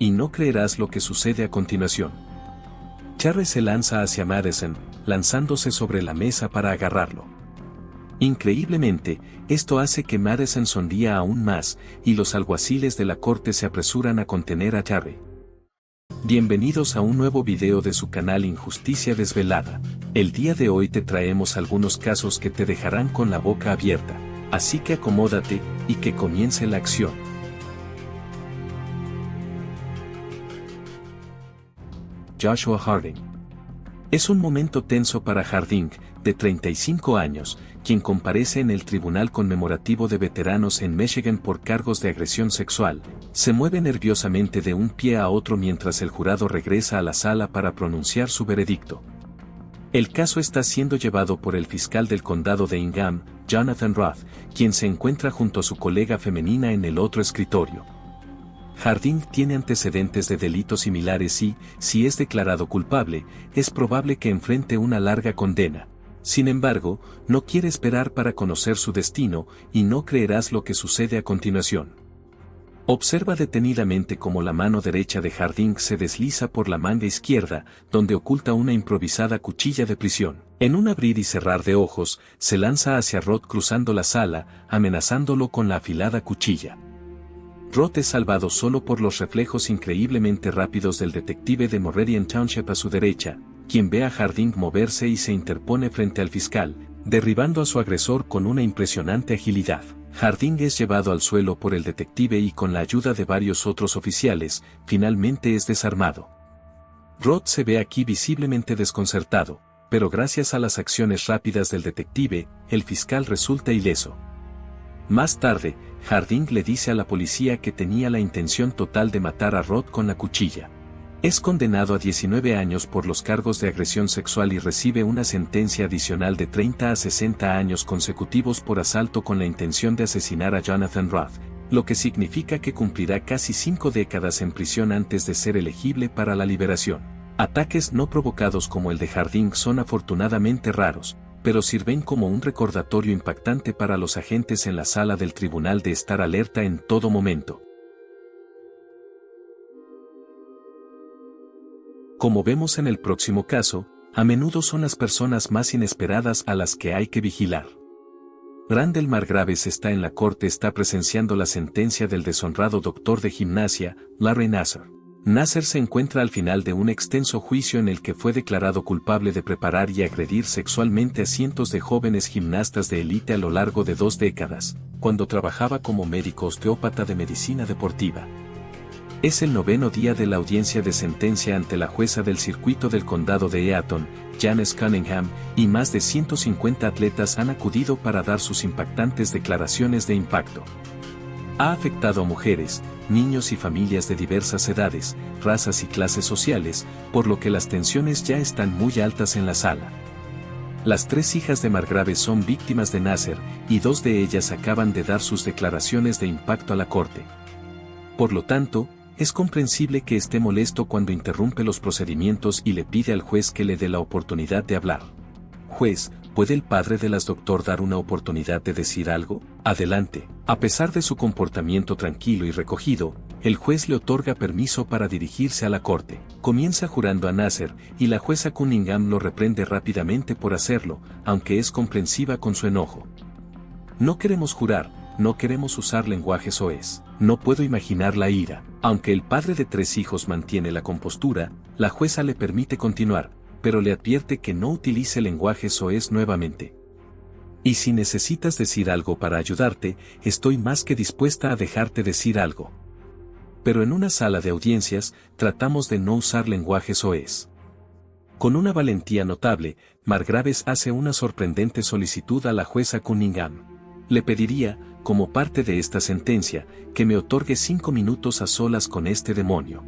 y no creerás lo que sucede a continuación. Charlie se lanza hacia Madison, lanzándose sobre la mesa para agarrarlo. Increíblemente, esto hace que Madison sonría aún más, y los alguaciles de la corte se apresuran a contener a Charlie. Bienvenidos a un nuevo video de su canal Injusticia Desvelada. El día de hoy te traemos algunos casos que te dejarán con la boca abierta, así que acomódate, y que comience la acción. Joshua Harding. Es un momento tenso para Harding, de 35 años, quien comparece en el Tribunal Conmemorativo de Veteranos en Michigan por cargos de agresión sexual. Se mueve nerviosamente de un pie a otro mientras el jurado regresa a la sala para pronunciar su veredicto. El caso está siendo llevado por el fiscal del condado de Ingham, Jonathan Roth, quien se encuentra junto a su colega femenina en el otro escritorio. Harding tiene antecedentes de delitos similares y, si es declarado culpable, es probable que enfrente una larga condena. Sin embargo, no quiere esperar para conocer su destino, y no creerás lo que sucede a continuación. Observa detenidamente cómo la mano derecha de Harding se desliza por la manga izquierda, donde oculta una improvisada cuchilla de prisión. En un abrir y cerrar de ojos, se lanza hacia Roth cruzando la sala, amenazándolo con la afilada cuchilla. Roth es salvado solo por los reflejos increíblemente rápidos del detective de Moravian Township a su derecha, quien ve a Harding moverse y se interpone frente al fiscal, derribando a su agresor con una impresionante agilidad. Harding es llevado al suelo por el detective y con la ayuda de varios otros oficiales, finalmente es desarmado. Roth se ve aquí visiblemente desconcertado, pero gracias a las acciones rápidas del detective, el fiscal resulta ileso. Más tarde, Harding le dice a la policía que tenía la intención total de matar a Roth con la cuchilla. Es condenado a 19 años por los cargos de agresión sexual y recibe una sentencia adicional de 30 a 60 años consecutivos por asalto con la intención de asesinar a Jonathan Roth, lo que significa que cumplirá casi 5 décadas en prisión antes de ser elegible para la liberación. Ataques no provocados como el de Harding son afortunadamente raros, pero sirven como un recordatorio impactante para los agentes en la sala del tribunal de estar alerta en todo momento. Como vemos en el próximo caso, a menudo son las personas más inesperadas a las que hay que vigilar. Randall Margraves está presenciando la sentencia del deshonrado doctor de gimnasia, Larry Nassar. Nassar se encuentra al final de un extenso juicio en el que fue declarado culpable de preparar y agredir sexualmente a cientos de jóvenes gimnastas de élite a lo largo de 2 décadas, cuando trabajaba como médico osteópata de medicina deportiva. Es el 9º día de la audiencia de sentencia ante la jueza del circuito del condado de Eaton, Janice Cunningham, y más de 150 atletas han acudido para dar sus impactantes declaraciones de impacto. Ha afectado a mujeres, niños y familias de diversas edades, razas y clases sociales, por lo que las tensiones ya están muy altas en la sala. Las 3 hijas de Margraves son víctimas de Nassar, y 2 de ellas acaban de dar sus declaraciones de impacto a la corte. Por lo tanto, es comprensible que esté molesto cuando interrumpe los procedimientos y le pide al juez que le dé la oportunidad de hablar. Juez, ¿puede el padre de las doctor dar una oportunidad de decir algo? Adelante. A pesar de su comportamiento tranquilo y recogido, el juez le otorga permiso para dirigirse a la corte. Comienza jurando a Nassar, y la jueza Cunningham lo reprende rápidamente por hacerlo, aunque es comprensiva con su enojo. No queremos jurar, no queremos usar lenguaje soez. No puedo imaginar la ira. Aunque el padre de 3 hijos mantiene la compostura, la jueza le permite continuar, pero le advierte que no utilice lenguaje soez nuevamente. Y si necesitas decir algo para ayudarte, estoy más que dispuesta a dejarte decir algo. Pero en una sala de audiencias, tratamos de no usar lenguaje soez. Con una valentía notable, Margraves hace una sorprendente solicitud a la jueza Cunningham. Le pediría, como parte de esta sentencia, que me otorgue 5 minutos a solas con este demonio.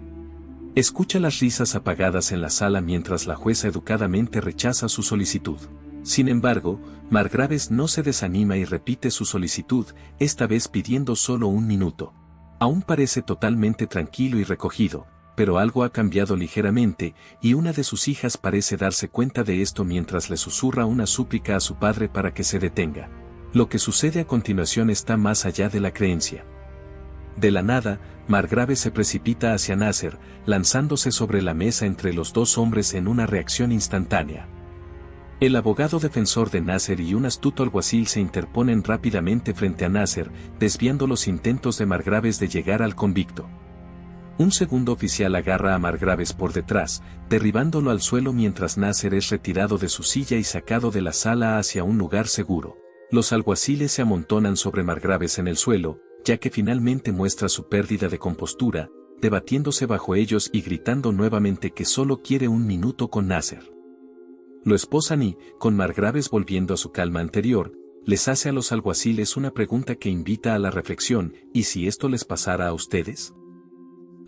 Escucha las risas apagadas en la sala mientras la jueza educadamente rechaza su solicitud. Sin embargo, Margraves no se desanima y repite su solicitud, esta vez pidiendo solo 1 minuto. Aún parece totalmente tranquilo y recogido, pero algo ha cambiado ligeramente, y una de sus hijas parece darse cuenta de esto mientras le susurra una súplica a su padre para que se detenga. Lo que sucede a continuación está más allá de la creencia. De la nada, Margrave se precipita hacia Nasser, lanzándose sobre la mesa entre los dos hombres en una reacción instantánea. El abogado defensor de Nasser y un astuto alguacil se interponen rápidamente frente a Nasser, desviando los intentos de Margraves de llegar al convicto. Un segundo oficial agarra a Margraves por detrás, derribándolo al suelo mientras Nasser es retirado de su silla y sacado de la sala hacia un lugar seguro. Los alguaciles se amontonan sobre Margraves en el suelo, ya que finalmente muestra su pérdida de compostura, debatiéndose bajo ellos y gritando nuevamente que solo quiere un minuto con Nasser. Lo esposan y, con Margraves volviendo a su calma anterior, les hace a los alguaciles una pregunta que invita a la reflexión: ¿y si esto les pasara a ustedes?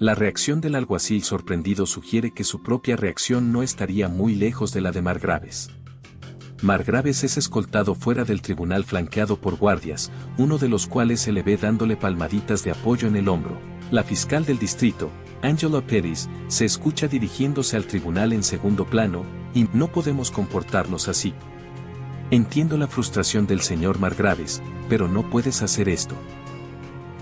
La reacción del alguacil sorprendido sugiere que su propia reacción no estaría muy lejos de la de Margraves. Margraves es escoltado fuera del tribunal flanqueado por guardias, uno de los cuales se le ve dándole palmaditas de apoyo en el hombro. La fiscal del distrito, Angela Pettis, se escucha dirigiéndose al tribunal en segundo plano, y no podemos comportarnos así. Entiendo la frustración del señor Margraves, pero no puedes hacer esto.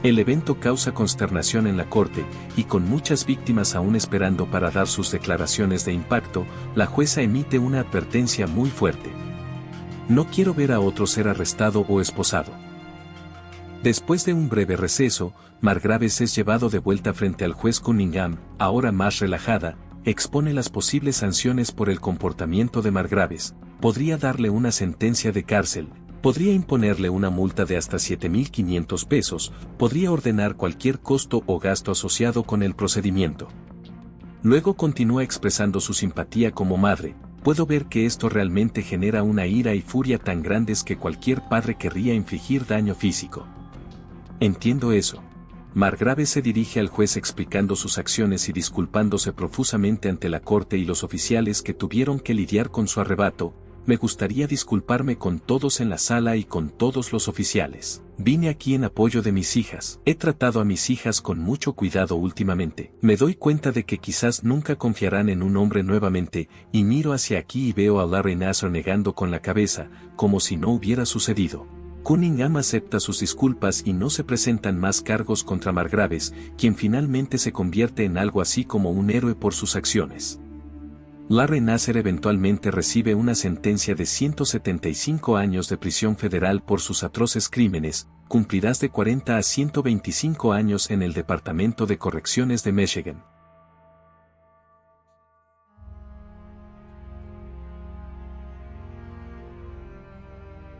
El evento causa consternación en la corte, y con muchas víctimas aún esperando para dar sus declaraciones de impacto, la jueza emite una advertencia muy fuerte. No quiero ver a otro ser arrestado o esposado. Después de un breve receso, Margraves es llevado de vuelta frente al juez Cunningham, ahora más relajada, expone las posibles sanciones por el comportamiento de Margraves. Podría darle una sentencia de cárcel, podría imponerle una multa de hasta 7.500 pesos, podría ordenar cualquier costo o gasto asociado con el procedimiento. Luego continúa expresando su simpatía como madre: puedo ver que esto realmente genera una ira y furia tan grandes que cualquier padre querría infligir daño físico. Entiendo eso. Margraves se dirige al juez explicando sus acciones y disculpándose profusamente ante la corte y los oficiales que tuvieron que lidiar con su arrebato. Me gustaría disculparme con todos en la sala y con todos los oficiales. Vine aquí en apoyo de mis hijas. He tratado a mis hijas con mucho cuidado últimamente. Me doy cuenta de que quizás nunca confiarán en un hombre nuevamente, y miro hacia aquí y veo a Larry Nassar negando con la cabeza, como si no hubiera sucedido. Cunningham acepta sus disculpas y no se presentan más cargos contra Margraves, quien finalmente se convierte en algo así como un héroe por sus acciones. Larry Nassar eventualmente recibe una sentencia de 175 años de prisión federal por sus atroces crímenes, cumplirás de 40 a 125 años en el Departamento de Correcciones de Michigan.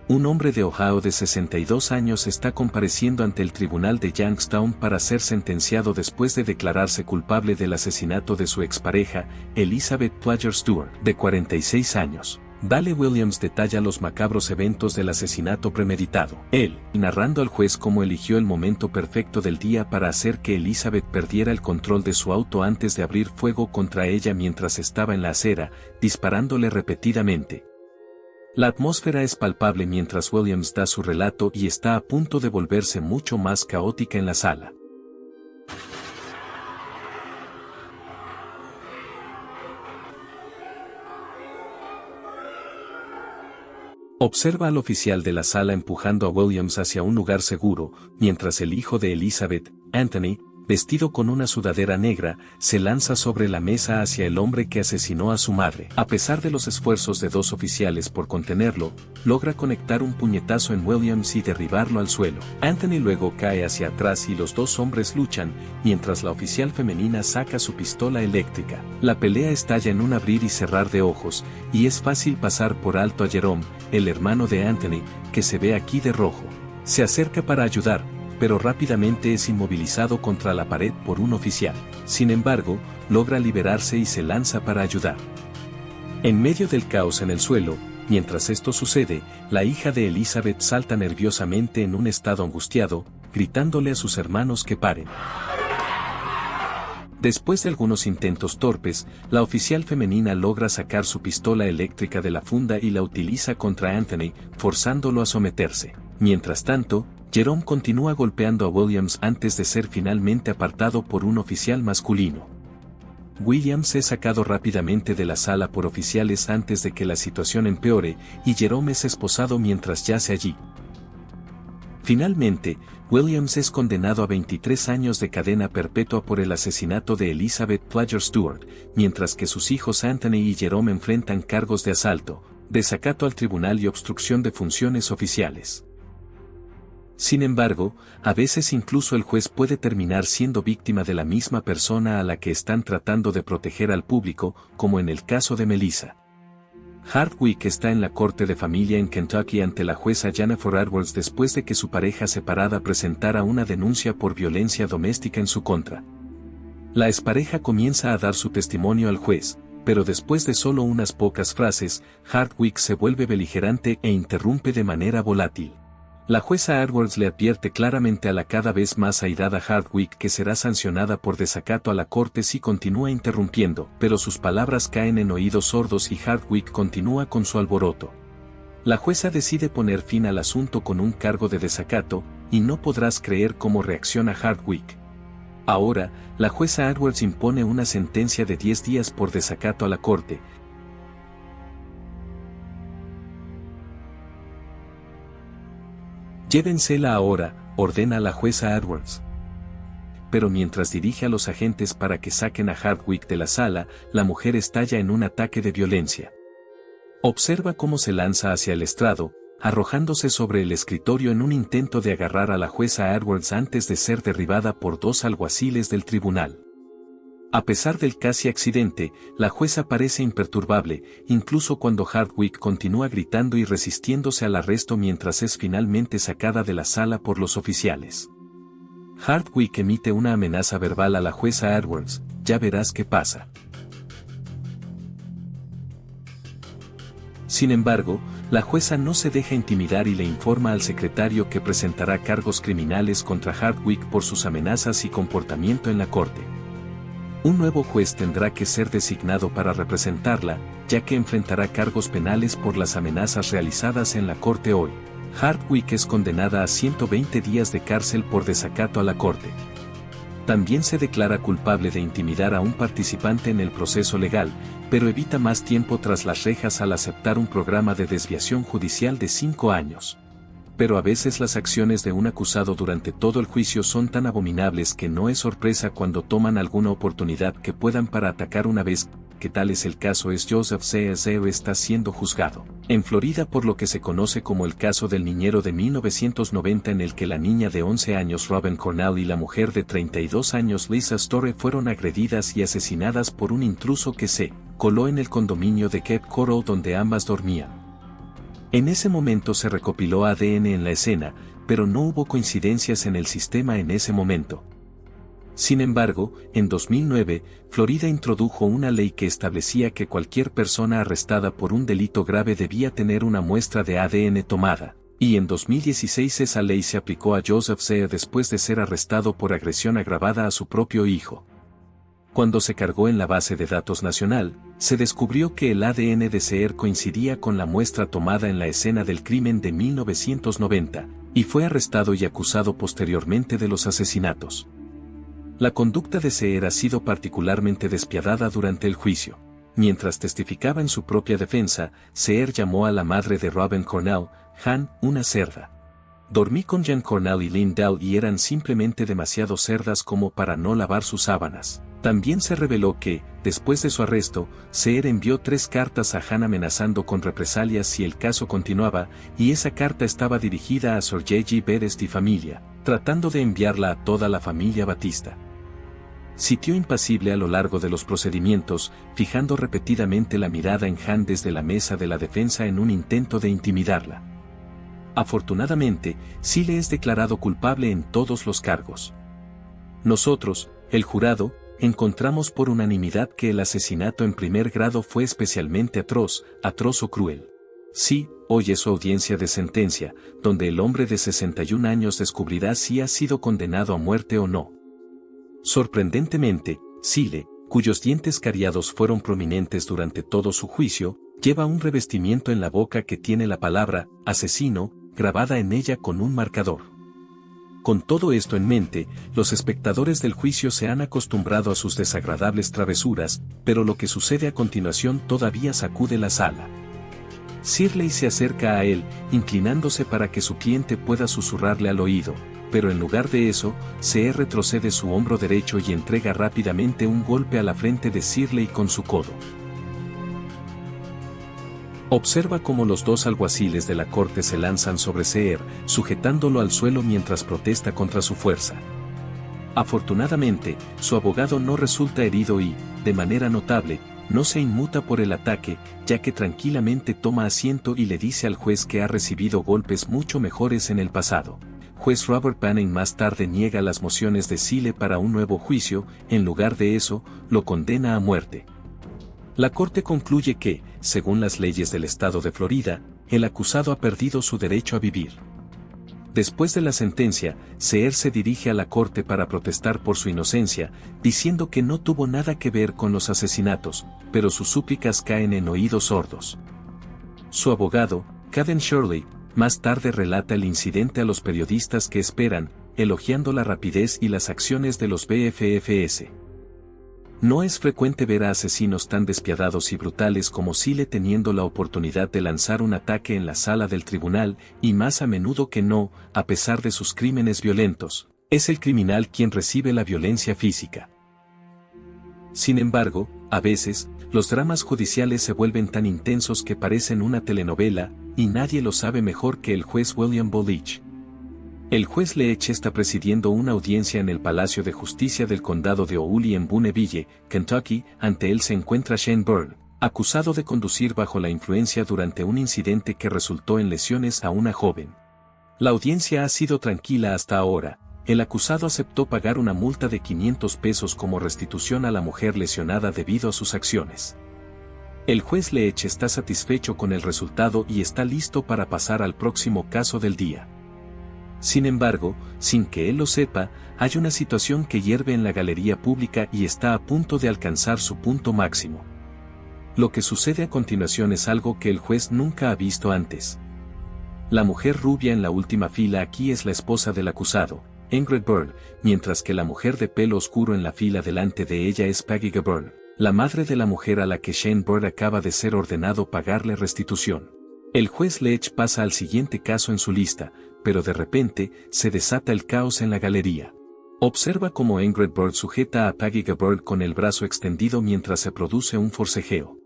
Un hombre de Ohio de 62 años está compareciendo ante el tribunal de Youngstown para ser sentenciado después de declararse culpable del asesinato de su expareja, Elizabeth Ploger Stewart, de 46 años. Dale Williams detalla los macabros eventos del asesinato premeditado. Él, narrando al juez cómo eligió el momento perfecto del día para hacer que Elizabeth perdiera el control de su auto antes de abrir fuego contra ella mientras estaba en la acera, disparándole repetidamente. La atmósfera es palpable mientras Williams da su relato y está a punto de volverse mucho más caótica en la sala. Observa al oficial de la sala empujando a Williams hacia un lugar seguro, mientras el hijo de Elizabeth, Anthony, vestido con una sudadera negra, se lanza sobre la mesa hacia el hombre que asesinó a su madre. A pesar de los esfuerzos de dos oficiales por contenerlo, logra conectar un puñetazo en Williams y derribarlo al suelo. Anthony luego cae hacia atrás y los dos hombres luchan, mientras la oficial femenina saca su pistola eléctrica. La pelea estalla en un abrir y cerrar de ojos, y es fácil pasar por alto a Jerome, el hermano de Anthony, que se ve aquí de rojo. Se acerca para ayudar, pero rápidamente es inmovilizado contra la pared por un oficial. Sin embargo, logra liberarse y se lanza para ayudar. En medio del caos en el suelo, mientras esto sucede, la hija de Elizabeth salta nerviosamente en un estado angustiado, gritándole a sus hermanos que paren. Después de algunos intentos torpes, la oficial femenina logra sacar su pistola eléctrica de la funda y la utiliza contra Anthony, forzándolo a someterse. Mientras tanto, Jerome continúa golpeando a Williams antes de ser finalmente apartado por un oficial masculino. Williams es sacado rápidamente de la sala por oficiales antes de que la situación empeore, y Jerome es esposado mientras yace allí. Finalmente, Williams es condenado a 23 años de cadena perpetua por el asesinato de Elizabeth Pladger Stewart, mientras que sus hijos Anthony y Jerome enfrentan cargos de asalto, desacato al tribunal y obstrucción de funciones oficiales. Sin embargo, a veces incluso el juez puede terminar siendo víctima de la misma persona a la que están tratando de proteger al público, como en el caso de Melissa. Hardwick está en la corte de familia en Kentucky ante la jueza Jennifer Edwards después de que su pareja separada presentara una denuncia por violencia doméstica en su contra. La expareja comienza a dar su testimonio al juez, pero después de solo unas pocas frases, Hardwick se vuelve beligerante e interrumpe de manera volátil. La jueza Edwards le advierte claramente a la cada vez más airada Hardwick que será sancionada por desacato a la corte si continúa interrumpiendo, pero sus palabras caen en oídos sordos y Hardwick continúa con su alboroto. La jueza decide poner fin al asunto con un cargo de desacato, y no podrás creer cómo reacciona Hardwick. Ahora, la jueza Edwards impone una sentencia de 10 días por desacato a la corte. Llévensela ahora, ordena la jueza Edwards. Pero mientras dirige a los agentes para que saquen a Hardwick de la sala, la mujer estalla en un ataque de violencia. Observa cómo se lanza hacia el estrado, arrojándose sobre el escritorio en un intento de agarrar a la jueza Edwards antes de ser derribada por 2 alguaciles del tribunal. A pesar del casi accidente, la jueza parece imperturbable, incluso cuando Hardwick continúa gritando y resistiéndose al arresto mientras es finalmente sacada de la sala por los oficiales. Hardwick emite una amenaza verbal a la jueza Edwards: ya verás qué pasa. Sin embargo, la jueza no se deja intimidar y le informa al secretario que presentará cargos criminales contra Hardwick por sus amenazas y comportamiento en la corte. Un nuevo juez tendrá que ser designado para representarla, ya que enfrentará cargos penales por las amenazas realizadas en la corte hoy. Hardwick es condenada a 120 días de cárcel por desacato a la corte. También se declara culpable de intimidar a un participante en el proceso legal, pero evita más tiempo tras las rejas al aceptar un programa de desviación judicial de 5 años. Pero a veces las acciones de un acusado durante todo el juicio son tan abominables que no es sorpresa cuando toman alguna oportunidad que puedan para atacar una vez que tal es el caso. Joseph C. Zero está siendo juzgado en Florida por lo que se conoce como el caso del niñero de 1990, en el que la niña de 11 años Robin Cornell y la mujer de 32 años Lisa Storey fueron agredidas y asesinadas por un intruso que se coló en el condominio de Cape Coral donde ambas dormían. En ese momento se recopiló ADN en la escena, pero no hubo coincidencias en el sistema en ese momento. Sin embargo, en 2009, Florida introdujo una ley que establecía que cualquier persona arrestada por un delito grave debía tener una muestra de ADN tomada, y en 2016 esa ley se aplicó a Joseph Sear después de ser arrestado por agresión agravada a su propio hijo. Cuando se cargó en la base de datos nacional, se descubrió que el ADN de Sear coincidía con la muestra tomada en la escena del crimen de 1990, y fue arrestado y acusado posteriormente de los asesinatos. La conducta de Sear ha sido particularmente despiadada durante el juicio. Mientras testificaba en su propia defensa, Sear llamó a la madre de Robin Cornell, Han, una cerda. Dormí con Jan Cornell y Lynn Dell y eran simplemente demasiado cerdas como para no lavar sus sábanas. También se reveló que, después de su arresto, Sear envió 3 cartas a Han amenazando con represalias si el caso continuaba, y esa carta estaba dirigida a Sir J.G. Berest y familia, tratando de enviarla a toda la familia Batista. Sitió impasible a lo largo de los procedimientos, fijando repetidamente la mirada en Han desde la mesa de la defensa en un intento de intimidarla. Afortunadamente, sí le es declarado culpable en todos los cargos. Nosotros, el jurado, encontramos por unanimidad que el asesinato en primer grado fue especialmente atroz o cruel. Sí, hoy es su audiencia de sentencia, donde el hombre de 61 años descubrirá si ha sido condenado a muerte o no. Sorprendentemente, Sile, cuyos dientes cariados fueron prominentes durante todo su juicio, lleva un revestimiento en la boca que tiene la palabra asesino grabada en ella con un marcador. Con todo esto en mente, los espectadores del juicio se han acostumbrado a sus desagradables travesuras, pero lo que sucede a continuación todavía sacude la sala. Shirley se acerca a él, inclinándose para que su cliente pueda susurrarle al oído, pero en lugar de eso, Seher retrocede su hombro derecho y entrega rápidamente un golpe a la frente de Shirley con su codo. Observa cómo los dos alguaciles de la corte se lanzan sobre Seher, sujetándolo al suelo mientras protesta contra su fuerza. Afortunadamente, su abogado no resulta herido y, de manera notable, no se inmuta por el ataque, ya que tranquilamente toma asiento y le dice al juez que ha recibido golpes mucho mejores en el pasado. Juez Robert Panning más tarde niega las mociones de Sile para un nuevo juicio, en lugar de eso, lo condena a muerte. La corte concluye que, según las leyes del estado de Florida, el acusado ha perdido su derecho a vivir. Después de la sentencia, Seher se dirige a la corte para protestar por su inocencia, diciendo que no tuvo nada que ver con los asesinatos, pero sus súplicas caen en oídos sordos. Su abogado, Caden Shirley, más tarde relata el incidente a los periodistas que esperan, elogiando la rapidez y las acciones de los BFFS. No es frecuente ver a asesinos tan despiadados y brutales como Sile teniendo la oportunidad de lanzar un ataque en la sala del tribunal, y más a menudo que no, a pesar de sus crímenes violentos, es el criminal quien recibe la violencia física. Sin embargo, a veces, los dramas judiciales se vuelven tan intensos que parecen una telenovela, y nadie lo sabe mejor que el juez William Bullich. El juez Leach está presidiendo una audiencia en el Palacio de Justicia del Condado de Oulé en Booneville, Kentucky. Ante él se encuentra Shane Byrne, acusado de conducir bajo la influencia durante un incidente que resultó en lesiones a una joven. La audiencia ha sido tranquila hasta ahora. El acusado aceptó pagar una multa de $500 como restitución a la mujer lesionada debido a sus acciones. El juez Leach está satisfecho con el resultado y está listo para pasar al próximo caso del día. Sin embargo, sin que él lo sepa, hay una situación que hierve en la galería pública y está a punto de alcanzar su punto máximo. Lo que sucede a continuación es algo que el juez nunca ha visto antes. La mujer rubia en la última fila aquí es la esposa del acusado, Ingrid Byrne, mientras que la mujer de pelo oscuro en la fila delante de ella es Peggy Byrne, la madre de la mujer a la que Shane Byrne acaba de ser ordenado pagarle restitución. El juez Leach pasa al siguiente caso en su lista, pero de repente, se desata el caos en la galería. Observa cómo Ingrid Byrne sujeta a Peggy Byrne con el brazo extendido mientras se produce un forcejeo.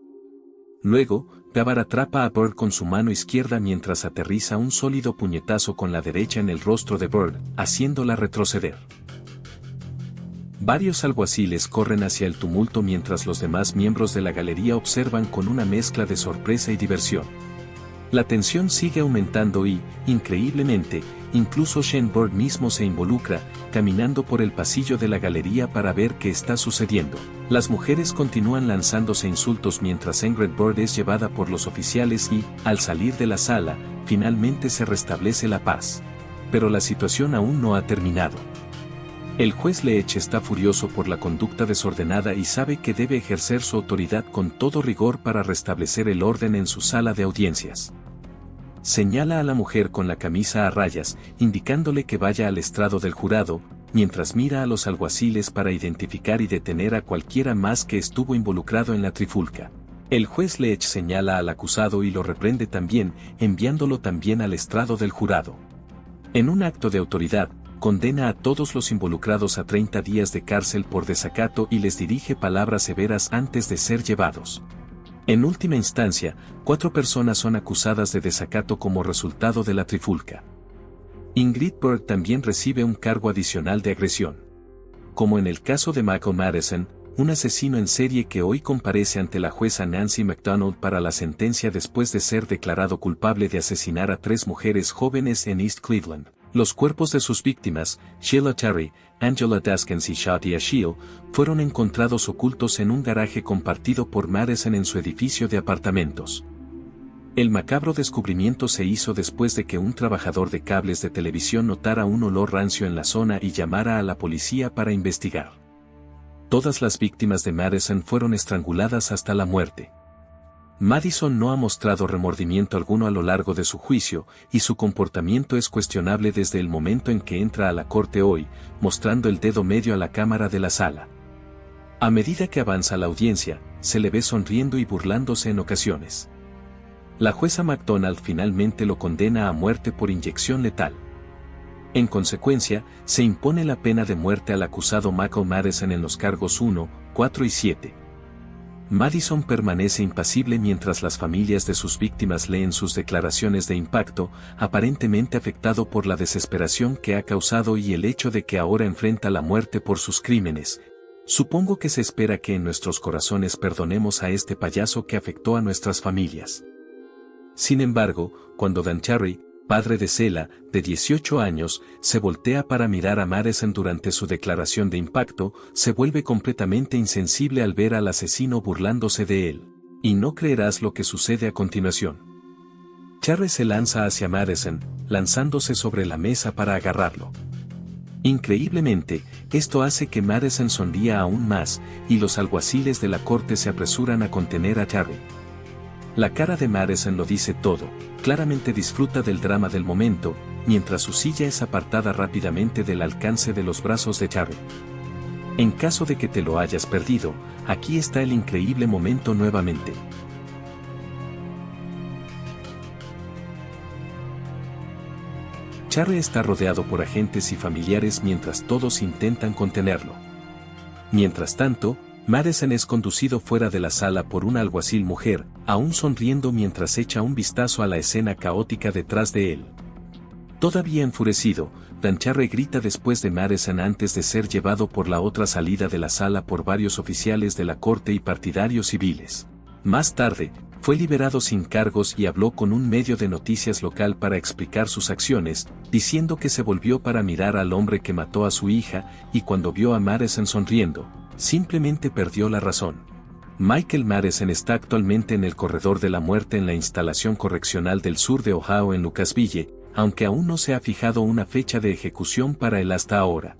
Luego, Gabar atrapa a Byrne con su mano izquierda mientras aterriza un sólido puñetazo con la derecha en el rostro de Byrne, haciéndola retroceder. Varios alguaciles corren hacia el tumulto mientras los demás miembros de la galería observan con una mezcla de sorpresa y diversión. La tensión sigue aumentando y, increíblemente, incluso Shane Byrne mismo se involucra, caminando por el pasillo de la galería para ver qué está sucediendo. Las mujeres continúan lanzándose insultos mientras Ingrid Byrne es llevada por los oficiales y, al salir de la sala, finalmente se restablece la paz. Pero la situación aún no ha terminado. El juez Leach está furioso por la conducta desordenada y sabe que debe ejercer su autoridad con todo rigor para restablecer el orden en su sala de audiencias. Señala a la mujer con la camisa a rayas, indicándole que vaya al estrado del jurado, mientras mira a los alguaciles para identificar y detener a cualquiera más que estuvo involucrado en la trifulca. El juez Leach señala al acusado y lo reprende también, enviándolo también al estrado del jurado. En un acto de autoridad, condena a todos los involucrados a 30 días de cárcel por desacato y les dirige palabras severas antes de ser llevados. En última instancia, 4 personas son acusadas de desacato como resultado de la trifulca. Ingrid Byrne también recibe un cargo adicional de agresión. Como en el caso de Michael Madison, un asesino en serie que hoy comparece ante la jueza Nancy McDonald para la sentencia después de ser declarado culpable de asesinar a 3 mujeres jóvenes en East Cleveland. Los cuerpos de sus víctimas, Sheila Terry, Angela Daskins y Shadia Shield, fueron encontrados ocultos en un garaje compartido por Madison en su edificio de apartamentos. El macabro descubrimiento se hizo después de que un trabajador de cables de televisión notara un olor rancio en la zona y llamara a la policía para investigar. Todas las víctimas de Madison fueron estranguladas hasta la muerte. Madison no ha mostrado remordimiento alguno a lo largo de su juicio, y su comportamiento es cuestionable desde el momento en que entra a la corte hoy, mostrando el dedo medio a la cámara de la sala. A medida que avanza la audiencia, se le ve sonriendo y burlándose en ocasiones. La jueza McDonald finalmente lo condena a muerte por inyección letal. En consecuencia, se impone la pena de muerte al acusado Michael Madison en los cargos 1, 4 y 7. Madison permanece impasible mientras las familias de sus víctimas leen sus declaraciones de impacto, aparentemente afectado por la desesperación que ha causado y el hecho de que ahora enfrenta la muerte por sus crímenes. Supongo que se espera que en nuestros corazones perdonemos a este payaso que afectó a nuestras familias. Sin embargo, cuando Dan Cherry, padre de Cela, de 18 años, se voltea para mirar a Madison durante su declaración de impacto, se vuelve completamente insensible al ver al asesino burlándose de él. Y no creerás lo que sucede a continuación. Cherry se lanza hacia Madison, lanzándose sobre la mesa para agarrarlo. Increíblemente, esto hace que Madison sonría aún más, y los alguaciles de la corte se apresuran a contener a Cherry. La cara de Madison lo dice todo, claramente disfruta del drama del momento, mientras su silla es apartada rápidamente del alcance de los brazos de Cherry. En caso de que te lo hayas perdido, aquí está el increíble momento nuevamente. Cherry está rodeado por agentes y familiares mientras todos intentan contenerlo. Mientras tanto, Madison es conducido fuera de la sala por una alguacil mujer, aún sonriendo mientras echa un vistazo a la escena caótica detrás de él. Todavía enfurecido, Dan Cherry grita después de Madison antes de ser llevado por la otra salida de la sala por varios oficiales de la corte y partidarios civiles. Más tarde, fue liberado sin cargos y habló con un medio de noticias local para explicar sus acciones, diciendo que se volvió para mirar al hombre que mató a su hija y cuando vio a Madison sonriendo, simplemente perdió la razón. Michael Madison está actualmente en el corredor de la muerte en la instalación correccional del sur de Ohio en Lucasville, aunque aún no se ha fijado una fecha de ejecución para él hasta ahora.